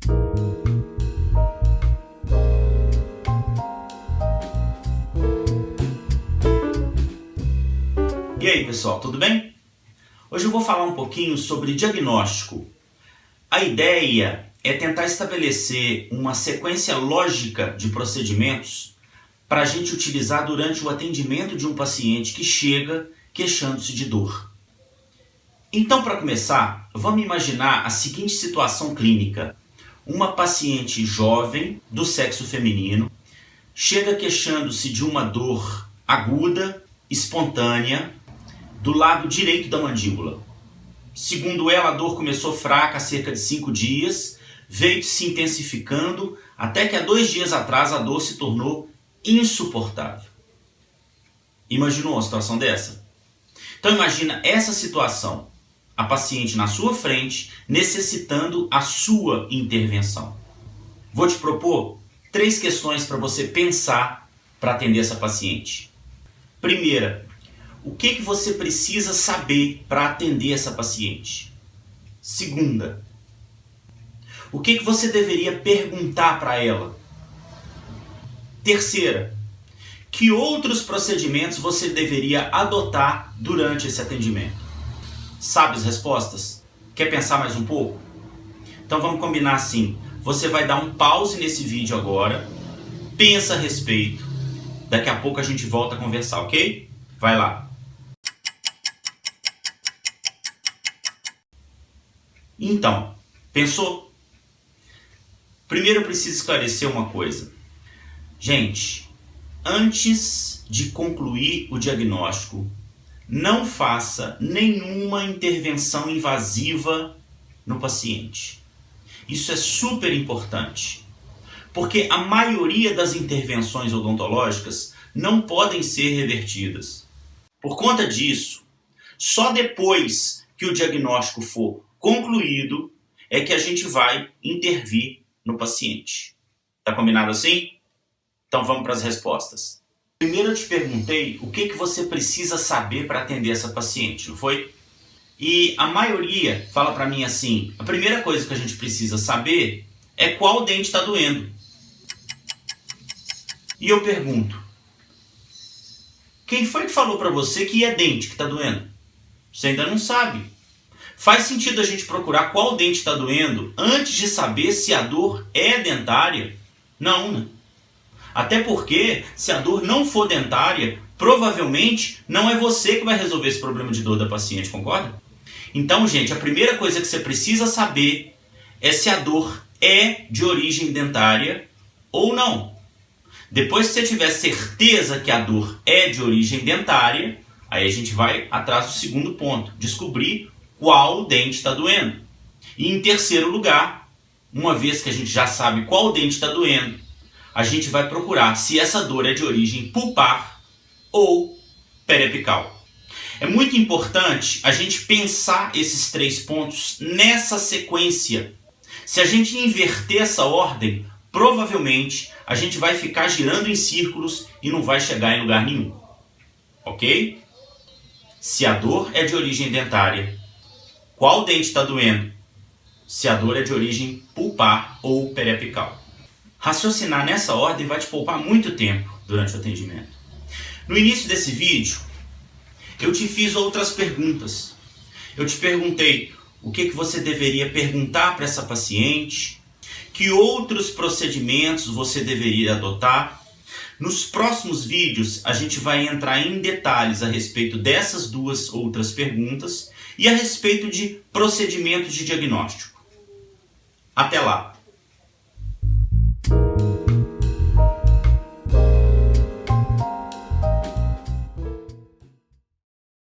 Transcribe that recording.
E aí, pessoal, tudo bem? Hoje eu vou falar um pouquinho sobre diagnóstico. A ideia é tentar estabelecer uma sequência lógica de procedimentos para a gente utilizar durante o atendimento de um paciente que chega queixando-se de dor. Então, para começar, vamos imaginar a seguinte situação clínica. Uma paciente jovem do sexo feminino chega queixando-se de uma dor aguda, espontânea, do lado direito da mandíbula. Segundo ela, a dor começou fraca há cerca de 5 dias, veio se intensificando, até que há 2 dias atrás a dor se tornou insuportável. Imaginou uma situação dessa? Então imagina essa situação, a paciente na sua frente, necessitando a sua intervenção. Vou te propor 3 questões para você pensar para atender essa paciente. Primeira, o que você precisa saber para atender essa paciente? Segunda, o que você deveria perguntar para ela? Terceira, que outros procedimentos você deveria adotar durante esse atendimento? Sabe as respostas? Quer pensar mais um pouco? Então vamos combinar assim. Você vai dar um pause nesse vídeo agora, pensa a respeito. Daqui a pouco a gente volta a conversar, ok? Vai lá. Então, pensou? Primeiro eu preciso esclarecer uma coisa. Gente, antes de concluir o diagnóstico, não faça nenhuma intervenção invasiva no paciente. Isso é super importante, porque a maioria das intervenções odontológicas não podem ser revertidas. Por conta disso, só depois que o diagnóstico for concluído é que a gente vai intervir no paciente. Tá combinado assim? Então vamos para as respostas. Primeiro eu te perguntei o que você precisa saber para atender essa paciente, não foi? E a maioria fala para mim assim, a primeira coisa que a gente precisa saber é qual dente está doendo. E eu pergunto, quem foi que falou para você que é dente que está doendo? Você ainda não sabe. Faz sentido a gente procurar qual dente está doendo antes de saber se a dor é dentária? Não, né? Até porque, se a dor não for dentária, provavelmente não é você que vai resolver esse problema de dor da paciente, concorda? Então, gente, a primeira coisa que você precisa saber é se a dor é de origem dentária ou não. Depois que você tiver certeza que a dor é de origem dentária, aí a gente vai atrás do segundo ponto, descobrir qual dente está doendo. E em terceiro lugar, uma vez que a gente já sabe qual dente está doendo, a gente vai procurar se essa dor é de origem pulpar ou periapical. É muito importante a gente pensar esses 3 pontos nessa sequência. Se a gente inverter essa ordem, provavelmente a gente vai ficar girando em círculos e não vai chegar em lugar nenhum. Ok? Se a dor é de origem dentária, qual dente está doendo? Se a dor é de origem pulpar ou periapical. Raciocinar nessa ordem vai te poupar muito tempo durante o atendimento. No início desse vídeo, eu te fiz outras perguntas. Eu te perguntei o que você deveria perguntar para essa paciente, que outros procedimentos você deveria adotar. Nos próximos vídeos, a gente vai entrar em detalhes a respeito dessas 2 outras perguntas e a respeito de procedimentos de diagnóstico. Até lá!